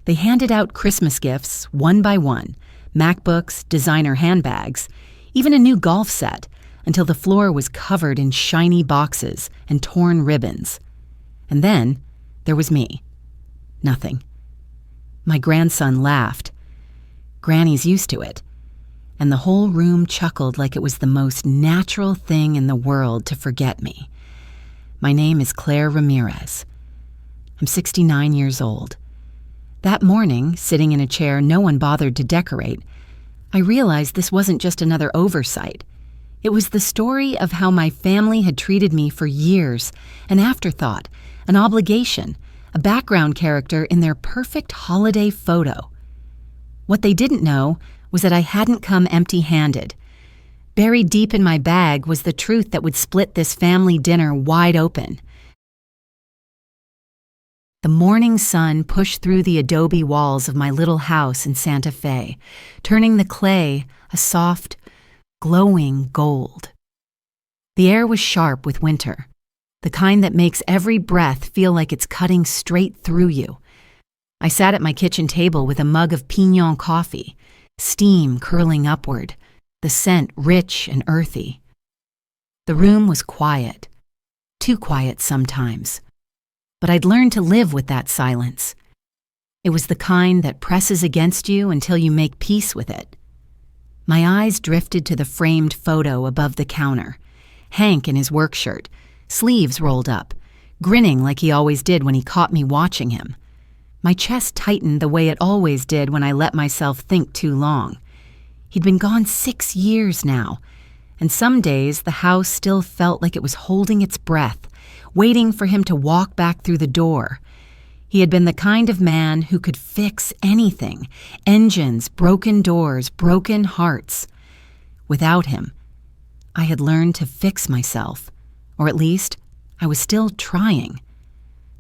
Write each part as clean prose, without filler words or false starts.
They handed out Christmas gifts one by one, MacBooks, designer handbags, even a new golf set, until the floor was covered in shiny boxes and torn ribbons. And then there was me. Nothing. My grandson laughed. Granny's used to it. And the whole room chuckled like it was the most natural thing in the world to forget me. My name is Claire Ramirez. I'm 69 years old. That morning, sitting in a chair no one bothered to decorate, I realized this wasn't just another oversight. It was the story of how my family had treated me for years, an afterthought, an obligation, a background character in their perfect holiday photo. What they didn't know was that I hadn't come empty-handed. Buried deep in my bag was the truth that would split this family dinner wide open. The morning sun pushed through the adobe walls of my little house in Santa Fe, turning the clay a soft, glowing gold. The air was sharp with winter, the kind that makes every breath feel like it's cutting straight through you. I sat at my kitchen table with a mug of pignon coffee, steam curling upward, the scent rich and earthy. The room was quiet, too quiet sometimes, but I'd learned to live with that silence. It was the kind that presses against you until you make peace with it. My eyes drifted to the framed photo above the counter, Hank in his work shirt, sleeves rolled up, grinning like he always did when he caught me watching him. My chest tightened the way it always did when I let myself think too long. He'd been gone 6 years now, and some days the house still felt like it was holding its breath, waiting for him to walk back through the door. He had been the kind of man who could fix anything: engines, broken doors, broken hearts. Without him, I had learned to fix myself, or at least I was still trying.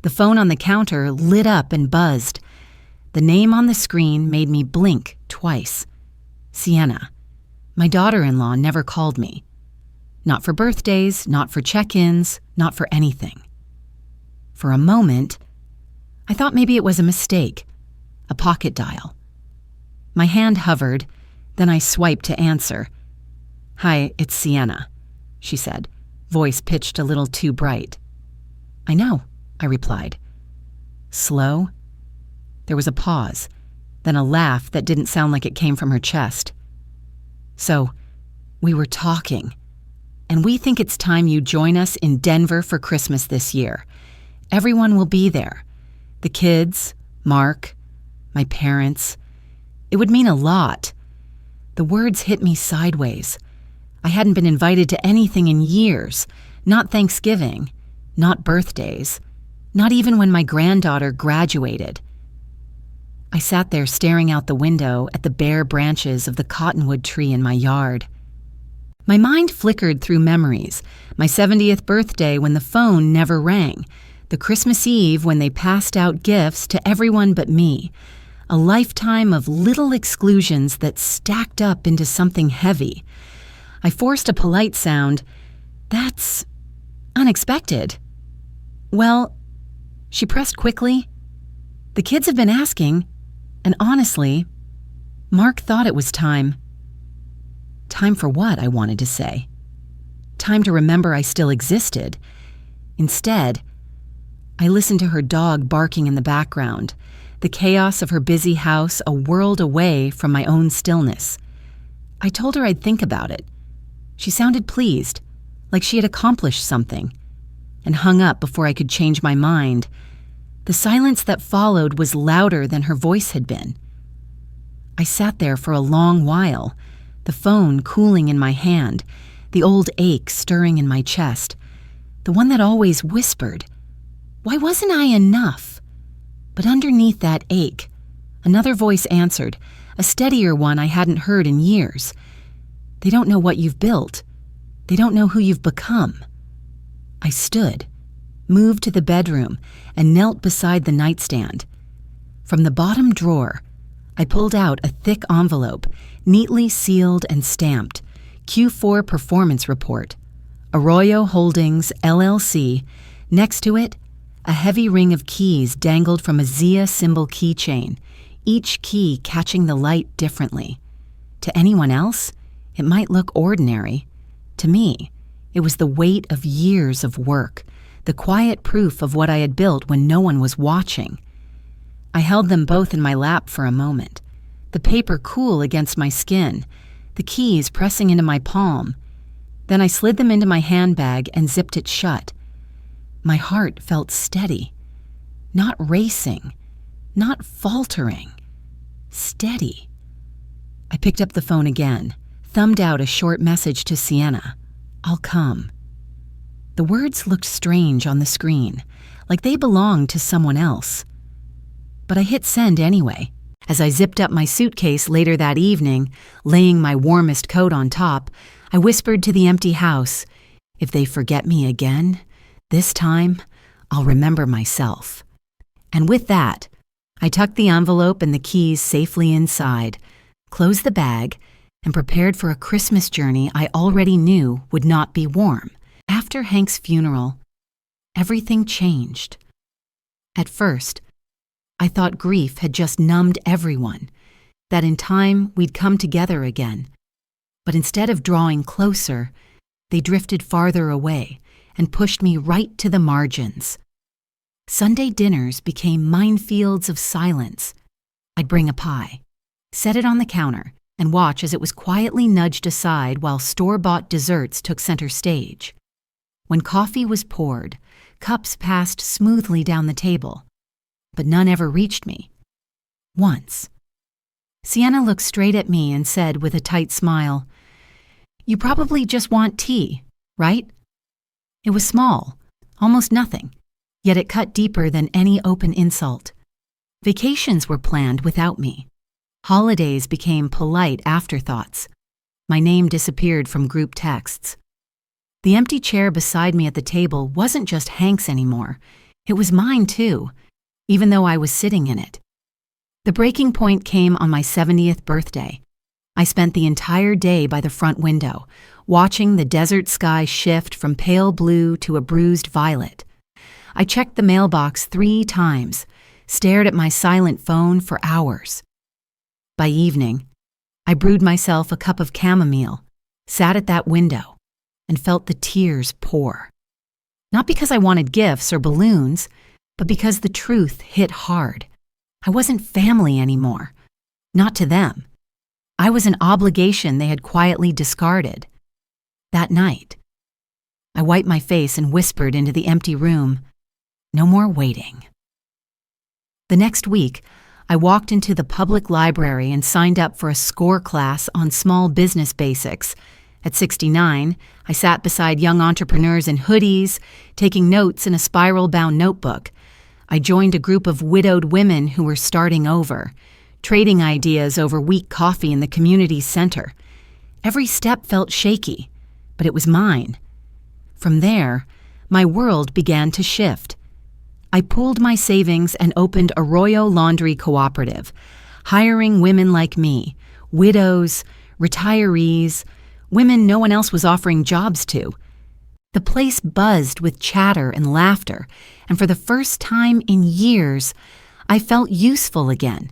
The phone on the counter lit up and buzzed. The name on the screen made me blink twice. Sienna. My daughter-in-law never called me. Not for birthdays, not for check-ins, not for anything. For a moment, I thought maybe it was a mistake, a pocket dial. My hand hovered, then I swiped to answer. "Hi, it's Sienna," she said, voice pitched a little too bright. "I know," I replied. Slow. There was a pause, then a laugh that didn't sound like it came from her chest. "So, we were talking, and we think it's time you join us in Denver for Christmas this year. Everyone will be there. The kids, Mark, my parents. It would mean a lot." The words hit me sideways. I hadn't been invited to anything in years, not Thanksgiving, not birthdays, not even when my granddaughter graduated. I sat there staring out the window at the bare branches of the cottonwood tree in my yard. My mind flickered through memories: my 70th birthday when the phone never rang, the Christmas Eve when they passed out gifts to everyone but me, a lifetime of little exclusions that stacked up into something heavy. I forced a polite sound. "That's unexpected." "Well," she pressed quickly, "the kids have been asking, and honestly, Mark thought it was time." Time for what, I wanted to say. Time to remember I still existed. Instead, I listened to her dog barking in the background, the chaos of her busy house a world away from my own stillness. I told her I'd think about it. She sounded pleased, like she had accomplished something, and hung up before I could change my mind. The silence that followed was louder than her voice had been. I sat there for a long while, the phone cooling in my hand, the old ache stirring in my chest, the one that always whispered, "Why wasn't I enough?" But underneath that ache, another voice answered, a steadier one I hadn't heard in years. "They don't know what you've built. They don't know who you've become." I stood, moved to the bedroom, and knelt beside the nightstand. From the bottom drawer, I pulled out a thick envelope, neatly sealed and stamped, Q4 Performance Report, Arroyo Holdings, LLC, next to it, A heavy ring of keys dangled from a Zia symbol keychain, each key catching the light differently. To anyone else, it might look ordinary. To me, it was the weight of years of work, the quiet proof of what I had built when no one was watching. I held them both in my lap for a moment, the paper cool against my skin, the keys pressing into my palm. Then I slid them into my handbag and zipped it shut. My heart felt steady, not racing, not faltering, steady. I picked up the phone again, thumbed out a short message to Sienna. "I'll come." The words looked strange on the screen, like they belonged to someone else. But I hit send anyway. As I zipped up my suitcase later that evening, laying my warmest coat on top, I whispered to the empty house, "If they forget me again, this time I'll remember myself." And with that, I tucked the envelope and the keys safely inside, closed the bag, and prepared for a Christmas journey I already knew would not be warm. After Hank's funeral, everything changed. At first, I thought grief had just numbed everyone, that in time we'd come together again. But instead of drawing closer, they drifted farther away and pushed me right to the margins. Sunday dinners became minefields of silence. I'd bring a pie, set it on the counter, and watch as it was quietly nudged aside while store-bought desserts took center stage. When coffee was poured, cups passed smoothly down the table, but none ever reached me. Once. Sienna looked straight at me and said with a tight smile, "You probably just want tea, right?" It was small, almost nothing, yet it cut deeper than any open insult. Vacations were planned without me. Holidays became polite afterthoughts. My name disappeared from group texts. The empty chair beside me at the table wasn't just Hank's anymore. It was mine too, even though I was sitting in it. The breaking point came on my 70th birthday. I spent the entire day by the front window, watching the desert sky shift from pale blue to a bruised violet. I checked the mailbox 3 times, stared at my silent phone for hours. By evening, I brewed myself a cup of chamomile, sat at that window, and felt the tears pour. Not because I wanted gifts or balloons, but because the truth hit hard. I wasn't family anymore. Not to them. I was an obligation they had quietly discarded. That night, I wiped my face and whispered into the empty room, "No more waiting." The next week, I walked into the public library and signed up for a SCORE class on small business basics. At 69, I sat beside young entrepreneurs in hoodies, taking notes in a spiral-bound notebook. I joined a group of widowed women who were starting over, trading ideas over weak coffee in the community center. Every step felt shaky, but it was mine. From there, my world began to shift. I pooled my savings and opened Arroyo Laundry Cooperative, hiring women like me, widows, retirees, women no one else was offering jobs to. The place buzzed with chatter and laughter, and for the first time in years, I felt useful again.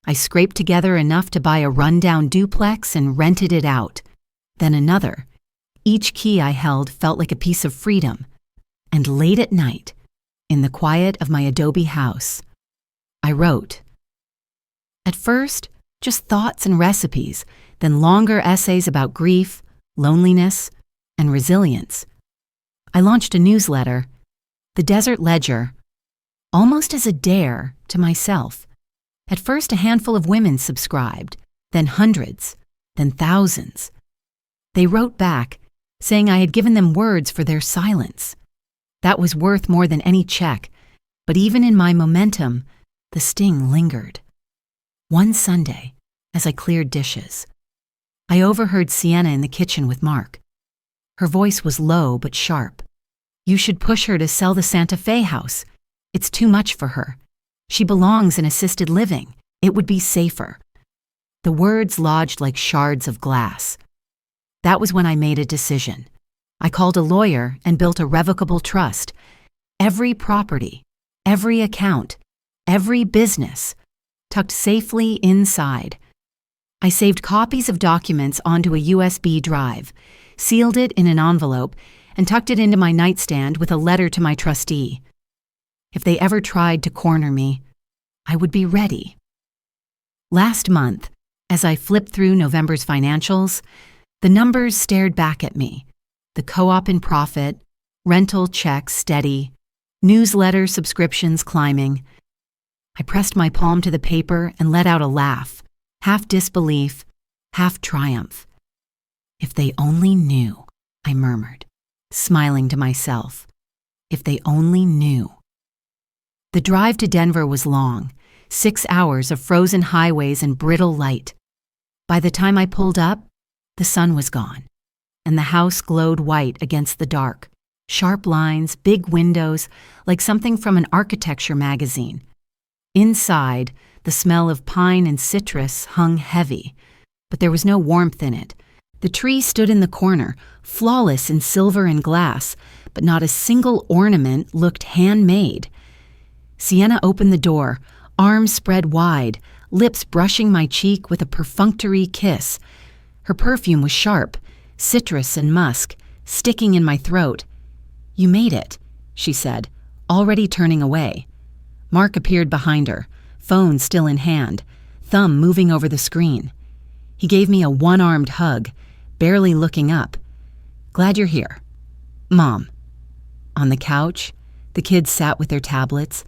I scraped together enough to buy a rundown duplex and rented it out. Then another. Each key I held felt like a piece of freedom. And late at night, in the quiet of my adobe house, I wrote. At first, just thoughts and recipes, then longer essays about grief, loneliness, and resilience. I launched a newsletter, The Desert Ledger, almost as a dare to myself. At first, a handful of women subscribed, then hundreds, then thousands. They wrote back, saying I had given them words for their silence. That was worth more than any check, but even in my momentum, the sting lingered. One Sunday, as I cleared dishes, I overheard Sienna in the kitchen with Mark. Her voice was low but sharp. "You should push her to sell the Santa Fe house. It's too much for her. She belongs in assisted living. It would be safer." The words lodged like shards of glass. That was when I made a decision. I called a lawyer and built a revocable trust. Every property, every account, every business, tucked safely inside. I saved copies of documents onto a USB drive, sealed it in an envelope, and tucked it into my nightstand with a letter to my trustee. If they ever tried to corner me, I would be ready. Last month, as I flipped through November's financials, the numbers stared back at me. The co-op in profit, rental checks steady, newsletter subscriptions climbing. I pressed my palm to the paper and let out a laugh, half disbelief, half triumph. If they only knew, I murmured, smiling to myself. If they only knew. The drive to Denver was long, 6 hours of frozen highways and brittle light. By the time I pulled up, the sun was gone, and the house glowed white against the dark. Sharp lines, big windows, like something from an architecture magazine. Inside, the smell of pine and citrus hung heavy, but there was no warmth in it. The tree stood in the corner, flawless in silver and glass, but not a single ornament looked handmade. Sienna opened the door, arms spread wide, lips brushing my cheek with a perfunctory kiss. Her perfume was sharp, citrus and musk, sticking in my throat. "You made it," she said, already turning away. Mark appeared behind her, phone still in hand, thumb moving over the screen. He gave me a one-armed hug, barely looking up. "Glad you're here." "Mom." On the couch, the kids sat with their tablets,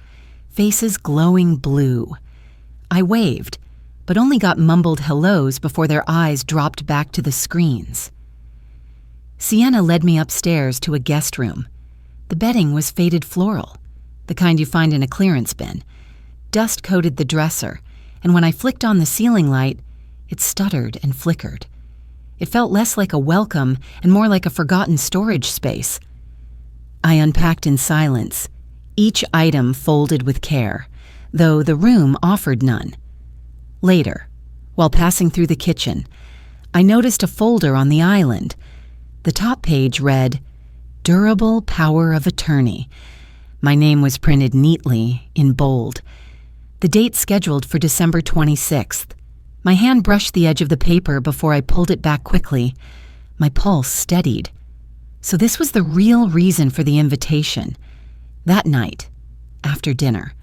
faces glowing blue. I waved, but only got mumbled hellos before their eyes dropped back to the screens. Sienna led me upstairs to a guest room. The bedding was faded floral, the kind you find in a clearance bin. Dust coated the dresser, and when I flicked on the ceiling light, it stuttered and flickered. It felt less like a welcome and more like a forgotten storage space. I unpacked in silence, each item folded with care, though the room offered none. Later, while passing through the kitchen, I noticed a folder on the island. The top page read, "Durable Power of Attorney." My name was printed neatly, in bold. The date scheduled for December 26th. My hand brushed the edge of the paper before I pulled it back quickly. My pulse steadied. So this was the real reason for the invitation. That night, after dinner,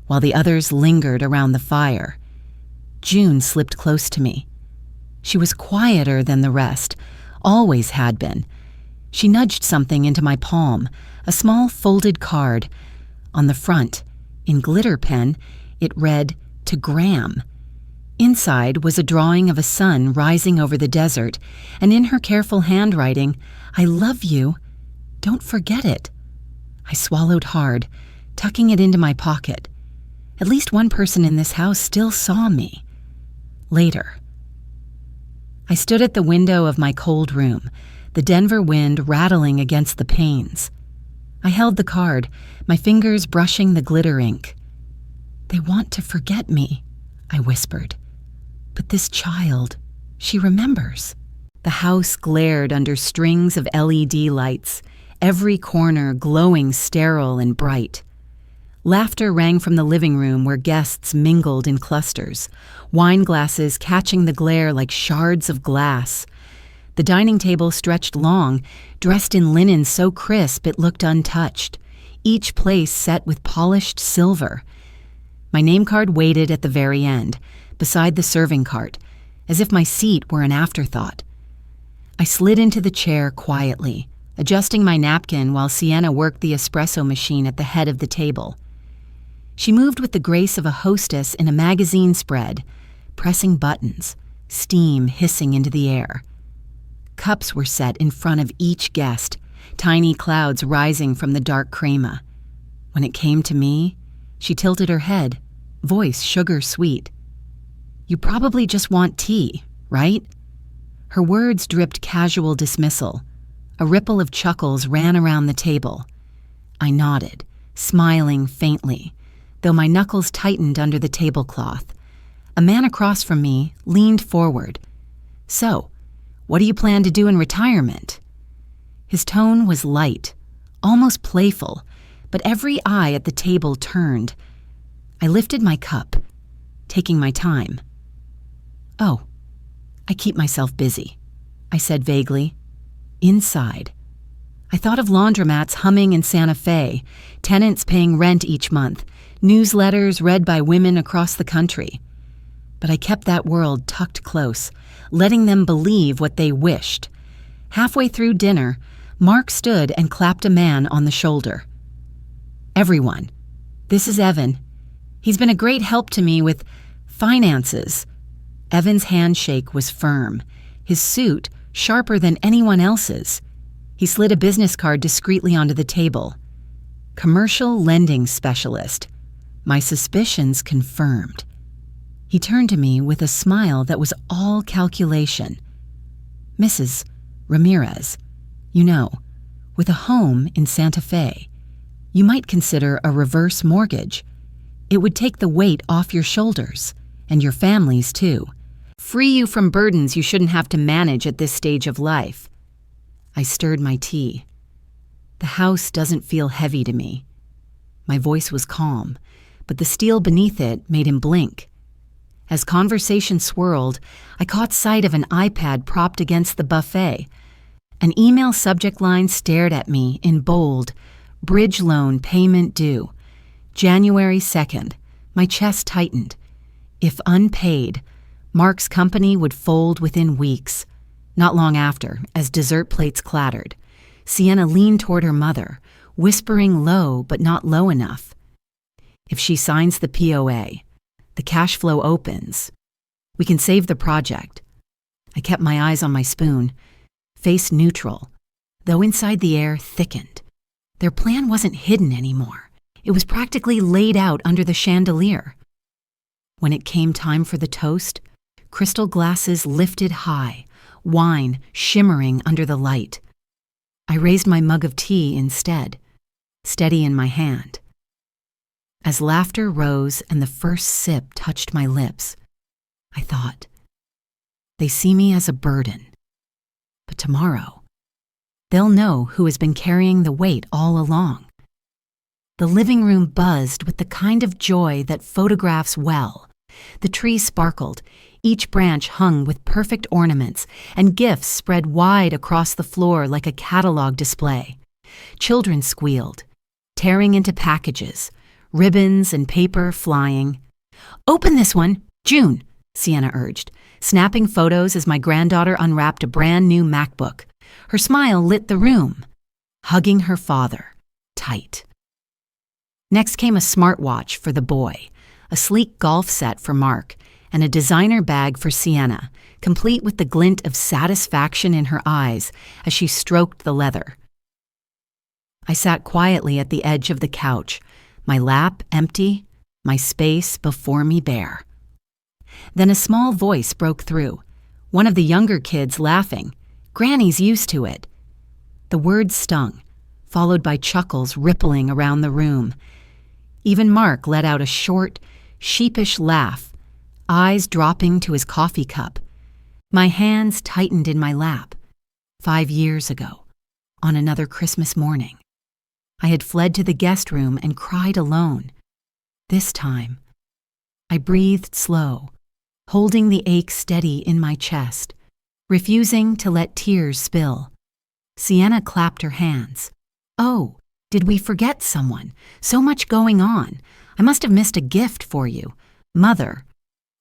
while the others lingered around the fire, June slipped close to me. She was quieter than the rest, always had been. She nudged something into my palm, a small folded card. On the front, in glitter pen, it read, "To Graham." Inside was a drawing of a sun rising over the desert, and in her careful handwriting, "I love you. Don't forget it." I swallowed hard, tucking it into my pocket. At least one person in this house still saw me. Later. I stood at the window of my cold room, the Denver wind rattling against the panes. I held the card, my fingers brushing the glitter ink. "They want to forget me," I whispered. "But this child, she remembers." The house glared under strings of LED lights, every corner glowing sterile and bright. Laughter rang from the living room where guests mingled in clusters, wine glasses catching the glare like shards of glass. The dining table stretched long, dressed in linen so crisp it looked untouched, each place set with polished silver. My name card waited at the very end, beside the serving cart, as if my seat were an afterthought. I slid into the chair quietly, adjusting my napkin while Sienna worked the espresso machine at the head of the table. She moved with the grace of a hostess in a magazine spread, pressing buttons, steam hissing into the air. Cups were set in front of each guest, tiny clouds rising from the dark crema. When it came to me, she tilted her head, voice sugar-sweet. "You probably just want tea, right?" Her words dripped casual dismissal. A ripple of chuckles ran around the table. I nodded, smiling faintly, though my knuckles tightened under the tablecloth. A man across from me leaned forward. "So, what do you plan to do in retirement?" His tone was light, almost playful, but every eye at the table turned. I lifted my cup, taking my time. "Oh, I keep myself busy," I said vaguely. Inside, I thought of laundromats humming in Santa Fe, tenants paying rent each month, newsletters read by women across the country. But I kept that world tucked close, letting them believe what they wished. Halfway through dinner, Mark stood and clapped a man on the shoulder. "Everyone, this is Evan. He's been a great help to me with finances." Evan's handshake was firm, his suit sharper than anyone else's. He slid a business card discreetly onto the table. "Commercial lending specialist. My suspicions confirmed." He turned to me with a smile that was all calculation. "Mrs. Ramirez, you know, with a home in Santa Fe, you might consider a reverse mortgage. It would take the weight off your shoulders, and your family's too. Free you from burdens you shouldn't have to manage at this stage of life." I stirred my tea. "The house doesn't feel heavy to me." My voice was calm, but the steel beneath it made him blink. As conversation swirled, I caught sight of an iPad propped against the buffet. An email subject line stared at me in bold, "Bridge loan payment due. January 2nd. My chest tightened. If unpaid, Mark's company would fold within weeks. Not long after, as dessert plates clattered, Sienna leaned toward her mother, whispering low but not low enough. "If she signs the POA, the cash flow opens. We can save the project." I kept my eyes on my spoon, face neutral, though inside the air thickened. Their plan wasn't hidden anymore. It was practically laid out under the chandelier. When it came time for the toast, crystal glasses lifted high, wine shimmering under the light. I raised my mug of tea instead, steady in my hand. As laughter rose and the first sip touched my lips, I thought, they see me as a burden. But tomorrow, they'll know who has been carrying the weight all along. The living room buzzed with the kind of joy that photographs well. The trees sparkled, each branch hung with perfect ornaments, and gifts spread wide across the floor like a catalog display. Children squealed, tearing into packages, ribbons and paper flying. "Open this one, June," Sienna urged, snapping photos as my granddaughter unwrapped a brand new MacBook. Her smile lit the room, hugging her father, tight. Next came a smartwatch for the boy, a sleek golf set for Mark, and a designer bag for Sienna, complete with the glint of satisfaction in her eyes as she stroked the leather. I sat quietly at the edge of the couch, my lap empty, my space before me bare. Then a small voice broke through, one of the younger kids laughing. "Granny's used to it." The words stung, followed by chuckles rippling around the room. Even Mark let out a short, sheepish laugh, eyes dropping to his coffee cup. My hands tightened in my lap. 5 years ago, on another Christmas morning, I had fled to the guest room and cried alone. This time, I breathed slow, holding the ache steady in my chest, refusing to let tears spill. Sienna clapped her hands. "Oh, did we forget someone? So much going on. I must have missed a gift for you. Mother,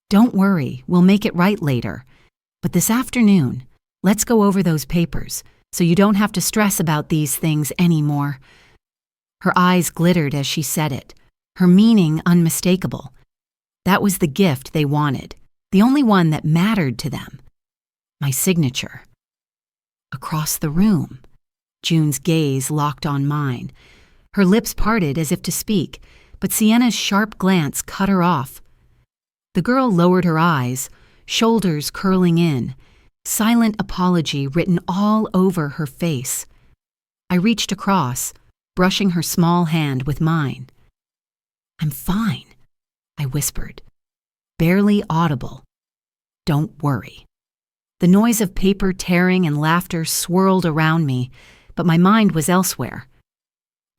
don't worry, we'll make it right later. But this afternoon, let's go over those papers so you don't have to stress about these things anymore." Her eyes glittered as she said it, her meaning unmistakable. That was the gift they wanted, the only one that mattered to them. My signature. Across the room, June's gaze locked on mine. Her lips parted as if to speak, but Sienna's sharp glance cut her off. The girl lowered her eyes, shoulders curling in, silent apology written all over her face. I reached across, brushing her small hand with mine. "I'm fine," I whispered, barely audible. "Don't worry." The noise of paper tearing and laughter swirled around me, but my mind was elsewhere.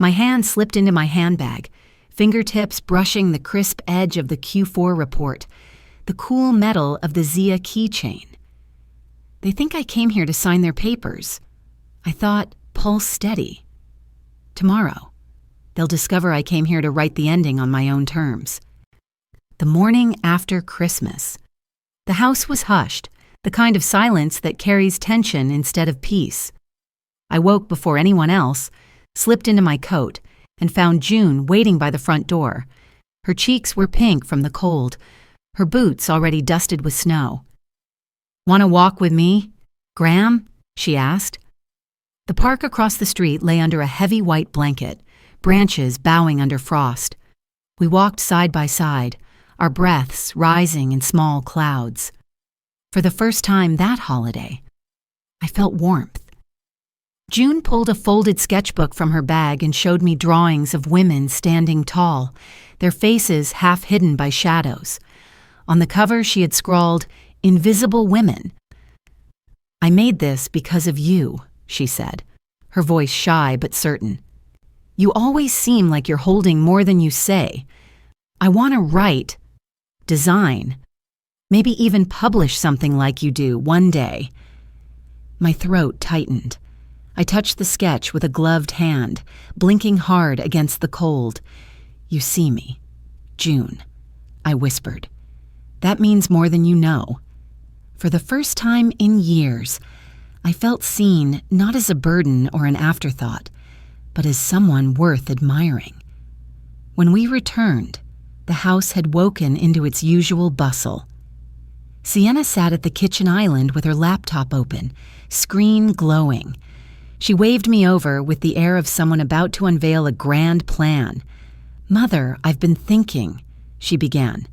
My hand slipped into my handbag, fingertips brushing the crisp edge of the Q4 report, the cool metal of the Zia keychain. They think I came here to sign their papers. I thought, pulse steady. Tomorrow, they'll discover I came here to write the ending on my own terms. The morning after Christmas. The house was hushed, the kind of silence that carries tension instead of peace. I woke before anyone else, slipped into my coat, and found June waiting by the front door. Her cheeks were pink from the cold, her boots already dusted with snow. "Want to walk with me, Graham?" she asked. The park across the street lay under a heavy white blanket, branches bowing under frost. We walked side by side, our breaths rising in small clouds. For the first time that holiday, I felt warmth. June pulled a folded sketchbook from her bag and showed me drawings of women standing tall, their faces half hidden by shadows. On the cover, she had scrawled, "Invisible Women." "I made this because of you," she said, her voice shy but certain. "You always seem like you're holding more than you say. I want to write, design, maybe even publish something like you do one day." My throat tightened. I touched the sketch with a gloved hand, blinking hard against the cold. "You see me, June," I whispered. "That means more than you know." For the first time in years, I felt seen not as a burden or an afterthought, but as someone worth admiring. When we returned, the house had woken into its usual bustle. Sienna sat at the kitchen island with her laptop open, screen glowing. She waved me over with the air of someone about to unveil a grand plan. "Mother, I've been thinking," she began.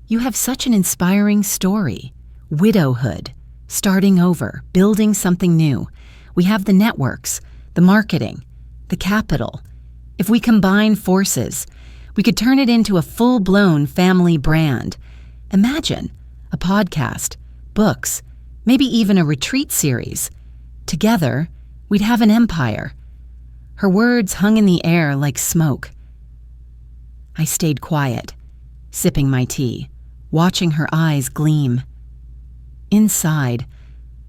"You have such an inspiring story. Widowhood, starting over, building something new. We have the networks, the marketing, the capital. If we combine forces, we could turn it into a full-blown family brand. Imagine a podcast, books, maybe even a retreat series. Together, we'd have an empire." Her words hung in the air like smoke. I stayed quiet, sipping my tea, watching her eyes gleam. Inside,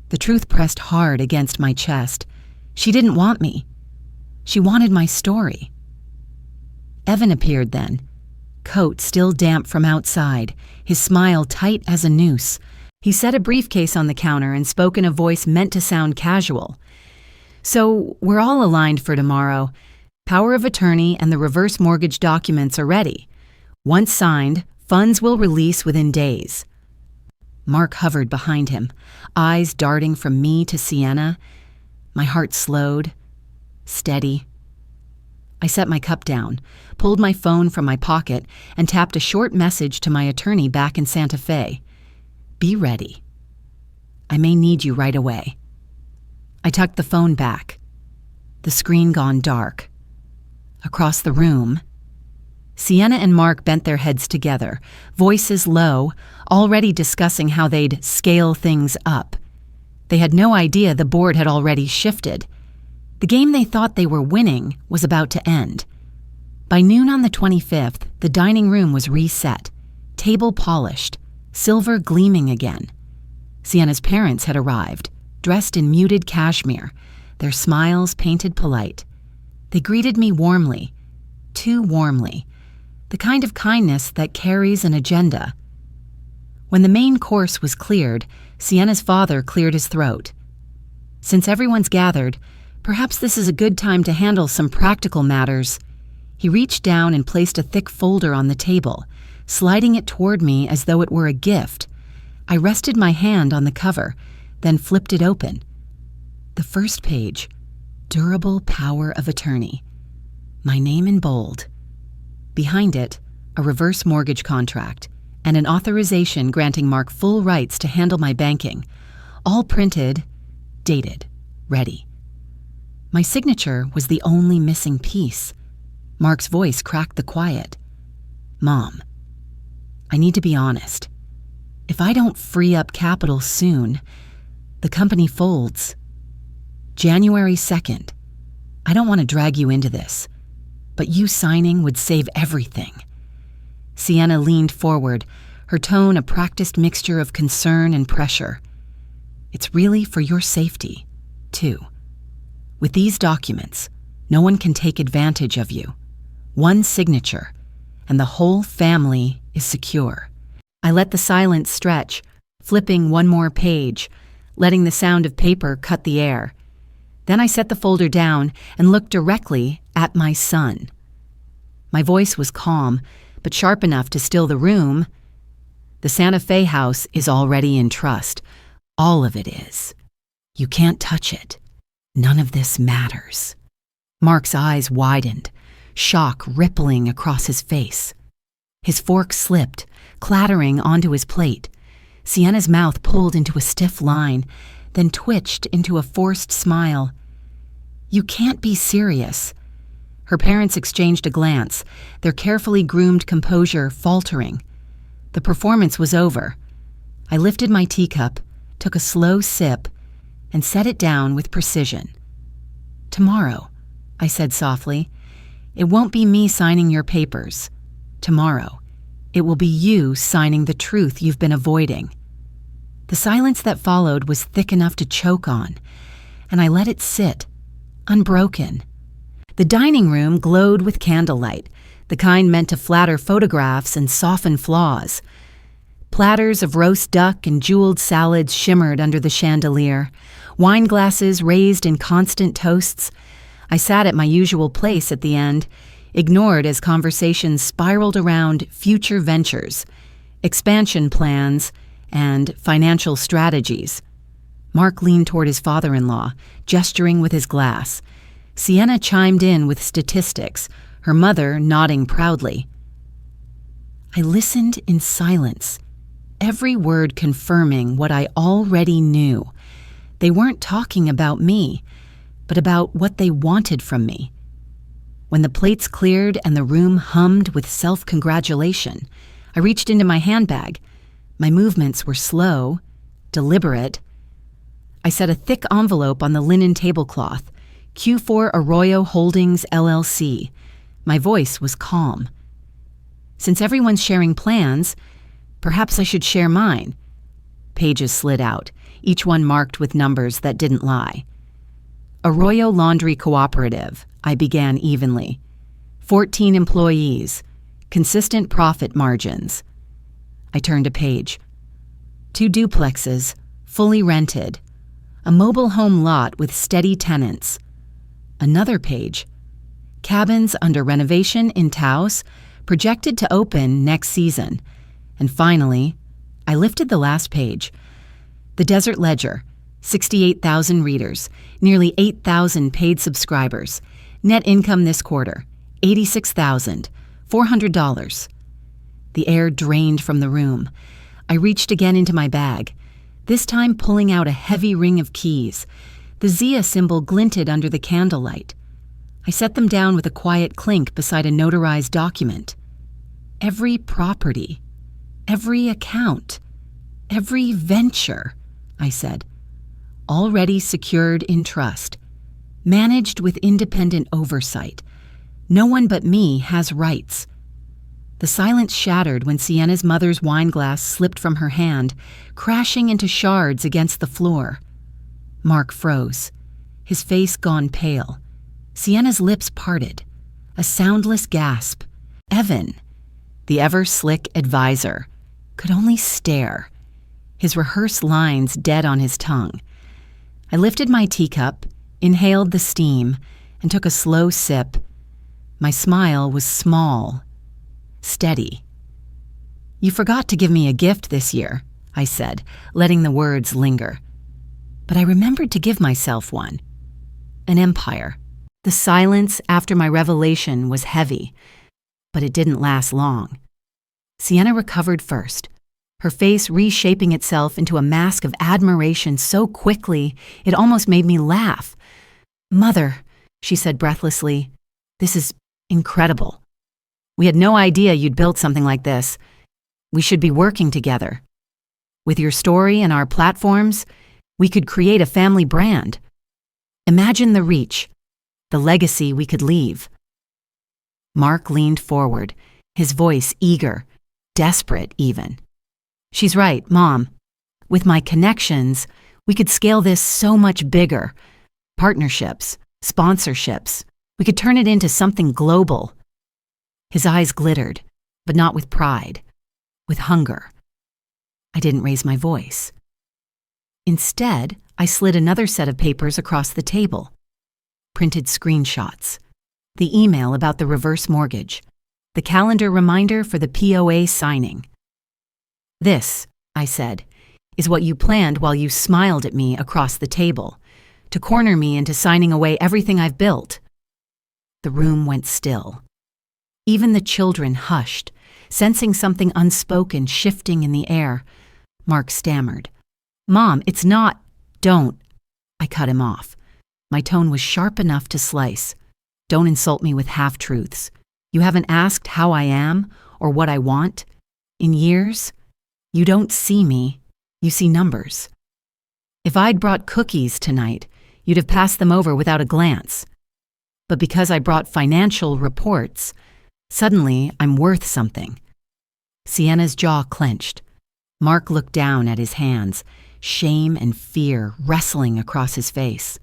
the truth pressed hard against my chest. She didn't want me. She wanted my story. Evan appeared then, coat still damp from outside, his smile tight as a noose. He set a briefcase on the counter and spoke in a voice meant to sound casual. "So, we're all aligned for tomorrow. Power of attorney and the reverse mortgage documents are ready. Once signed, funds will release within days." Mark hovered behind him, eyes darting from me to Sienna. My heart slowed, steady. I set my cup down, pulled my phone from my pocket, and tapped a short message to my attorney back in Santa Fe. "Be ready. I may need you right away." I tucked the phone back, the screen gone dark. Across the room, Sienna and Mark bent their heads together, voices low, already discussing how they'd scale things up. They had no idea the board had already shifted. The game they thought they were winning was about to end. By noon on the 25th, the dining room was reset, table polished, silver gleaming again. Sienna's parents had arrived, dressed in muted cashmere, their smiles painted polite. They greeted me warmly, too warmly, the kind of kindness that carries an agenda. When the main course was cleared, Sienna's father cleared his throat. "Since everyone's gathered, perhaps this is a good time to handle some practical matters." He reached down and placed a thick folder on the table, sliding it toward me as though it were a gift. I rested my hand on the cover, then flipped it open. The first page, Durable Power of Attorney. My name in bold. Behind it, a reverse mortgage contract and an authorization granting Mark full rights to handle my banking. All printed, dated, ready. My signature was the only missing piece. Mark's voice cracked the quiet. "Mom, I need to be honest. If I don't free up capital soon, the company folds. January 2nd. I don't want to drag you into this, but you signing would save everything. Sienna leaned forward, her tone a practiced mixture of concern and pressure. It's really for your safety, too. With these documents, no one can take advantage of you. One signature, and the whole family is secure. I let the silence stretch, flipping one more page, letting the sound of paper cut the air. Then I set the folder down and looked directly at my son. My voice was calm, but sharp enough to still the room. The Santa Fe house is already in trust. All of it is. You can't touch it. None of this matters. Mark's eyes widened, shock rippling across his face. His fork slipped, clattering onto his plate. Sienna's mouth pulled into a stiff line, then twitched into a forced smile. You can't be serious. Her parents exchanged a glance, their carefully groomed composure faltering. The performance was over. I lifted my teacup, took a slow sip, and set it down with precision. Tomorrow, I said softly, it won't be me signing your papers. Tomorrow, it will be you signing the truth you've been avoiding. The silence that followed was thick enough to choke on, and I let it sit, unbroken. The dining room glowed with candlelight, the kind meant to flatter photographs and soften flaws. Platters of roast duck and jeweled salads shimmered under the chandelier, wine glasses raised in constant toasts. I sat at my usual place at the end, ignored as conversations spiraled around future ventures, expansion plans, and financial strategies. Mark leaned toward his father-in-law, gesturing with his glass. Sienna chimed in with statistics, her mother nodding proudly. I listened in silence, every word confirming what I already knew. They weren't talking about me, but about what they wanted from me. When the plates cleared and the room hummed with self-congratulation, I reached into my handbag. My movements were slow, deliberate. I set a thick envelope on the linen tablecloth, Q4 Arroyo Holdings, LLC. My voice was calm. Since everyone's sharing plans, perhaps I should share mine. Pages slid out, each one marked with numbers that didn't lie. Arroyo Laundry Cooperative, I began evenly. 14 employees, consistent profit margins. I turned a page. 2 duplexes, fully rented. A mobile home lot with steady tenants. Another page. Cabins under renovation in Taos, projected to open next season. And finally, I lifted the last page. The Desert Ledger, 68,000 readers, nearly 8,000 paid subscribers. Net income this quarter, $86,400. The air drained from the room. I reached again into my bag, this time pulling out a heavy ring of keys. The Zia symbol glinted under the candlelight. I set them down with a quiet clink beside a notarized document. Every property, every account, every venture, I said, already secured in trust, managed with independent oversight. No one but me has rights. The silence shattered when Sienna's mother's wine glass slipped from her hand, crashing into shards against the floor. Mark froze, his face gone pale. Sienna's lips parted, a soundless gasp. Evan, the ever-slick advisor, could only stare, his rehearsed lines dead on his tongue. I lifted my teacup, inhaled the steam, and took a slow sip. My smile was small, steady. You forgot to give me a gift this year, I said, letting the words linger. But I remembered to give myself one. An empire. The silence after my revelation was heavy, but it didn't last long. Sienna recovered first, her face reshaping itself into a mask of admiration so quickly it almost made me laugh. Mother, she said breathlessly, this is incredible. We had no idea you'd built something like this. We should be working together. With your story and our platforms, we could create a family brand. Imagine the reach, the legacy we could leave. Mark leaned forward, his voice eager, desperate even. "She's right, Mom. With my connections, we could scale this so much bigger. Partnerships, sponsorships. We could turn it into something global." His eyes glittered, but not with pride, with hunger. I didn't raise my voice. Instead, I slid another set of papers across the table. Printed screenshots. The email about the reverse mortgage. The calendar reminder for the POA signing. "This," I said, "is what you planned while you smiled at me across the table, to corner me into signing away everything I've built." The room went still. Even the children hushed, sensing something unspoken shifting in the air. Mark stammered. "Mom, it's not—" "Don't." I cut him off. My tone was sharp enough to slice. "Don't insult me with half-truths. You haven't asked how I am or what I want. In years, you don't see me, you see numbers. If I'd brought cookies tonight, you'd have passed them over without a glance. But because I brought financial reports, suddenly I'm worth something." Sienna's jaw clenched. Mark looked down at his hands, shame and fear wrestling across his face.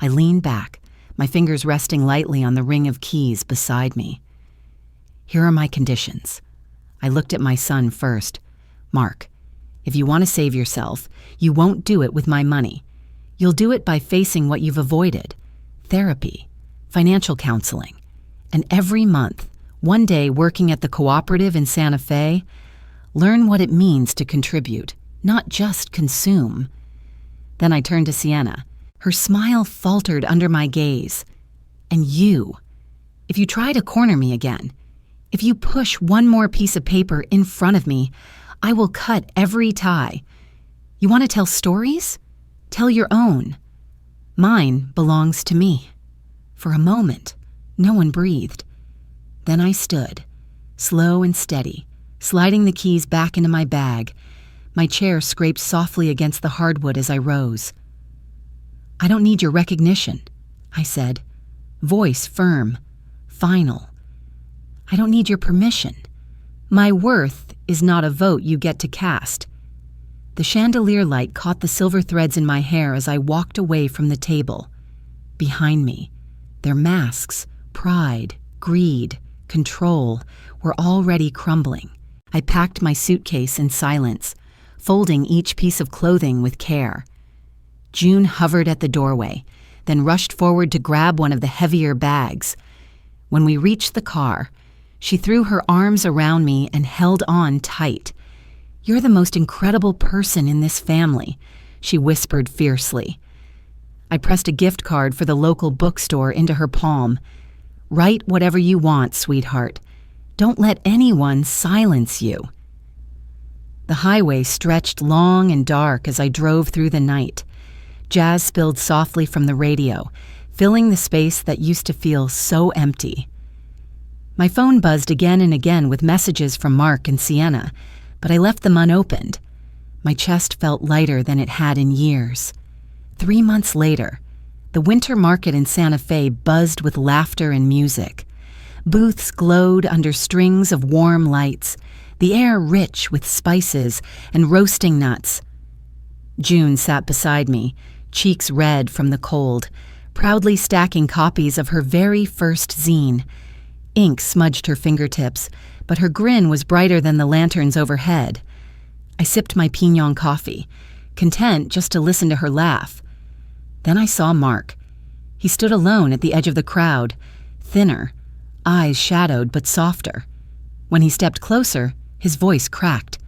I leaned back, my fingers resting lightly on the ring of keys beside me. "Here are my conditions." I looked at my son first. "Mark, if you want to save yourself, you won't do it with my money. You'll do it by facing what you've avoided. Therapy, financial counseling, and every month, one day working at the cooperative in Santa Fe. Learn what it means to contribute, not just consume." Then I turned to Sienna. Her smile faltered under my gaze. "And you, if you try to corner me again, if you push one more piece of paper in front of me, I will cut every tie. You want to tell stories? Tell your own. Mine belongs to me." For a moment, no one breathed. Then I stood, slow and steady, sliding the keys back into my bag. My chair scraped softly against the hardwood as I rose. "I don't need your recognition," I said, voice firm, final. "I don't need your permission. My worth is not a vote you get to cast." The chandelier light caught the silver threads in my hair as I walked away from the table. Behind me, their masks, pride, greed, control, were already crumbling. I packed my suitcase in silence, folding each piece of clothing with care. June hovered at the doorway, then rushed forward to grab one of the heavier bags. When we reached the car, she threw her arms around me and held on tight. "You're the most incredible person in this family," she whispered fiercely. I pressed a gift card for the local bookstore into her palm. "Write whatever you want, sweetheart. Don't let anyone silence you." The highway stretched long and dark as I drove through the night. Jazz spilled softly from the radio, filling the space that used to feel so empty. My phone buzzed again and again with messages from Mark and Sienna, but I left them unopened. My chest felt lighter than it had in years. 3 months later, the winter market in Santa Fe buzzed with laughter and music. Booths glowed under strings of warm lights, the air rich with spices and roasting nuts. June sat beside me, cheeks red from the cold, proudly stacking copies of her very first zine. Ink smudged her fingertips, but her grin was brighter than the lanterns overhead. I sipped my pignon coffee, content just to listen to her laugh. Then I saw Mark. He stood alone at the edge of the crowd, thinner, eyes shadowed but softer. When he stepped closer, his voice cracked.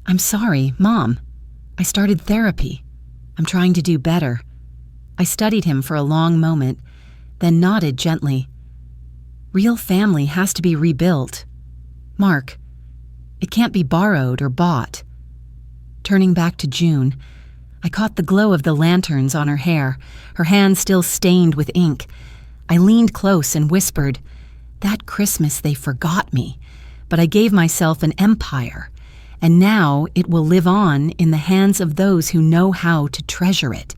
"I'm sorry, Mom. I started therapy. I'm trying to do better." I studied him for a long moment, then nodded gently. "Real family has to be rebuilt. Mark, it can't be borrowed or bought." Turning back to June, I caught the glow of the lanterns on her hair, her hands still stained with ink. I leaned close and whispered, "That Christmas they forgot me, but I gave myself an empire, and now it will live on in the hands of those who know how to treasure it."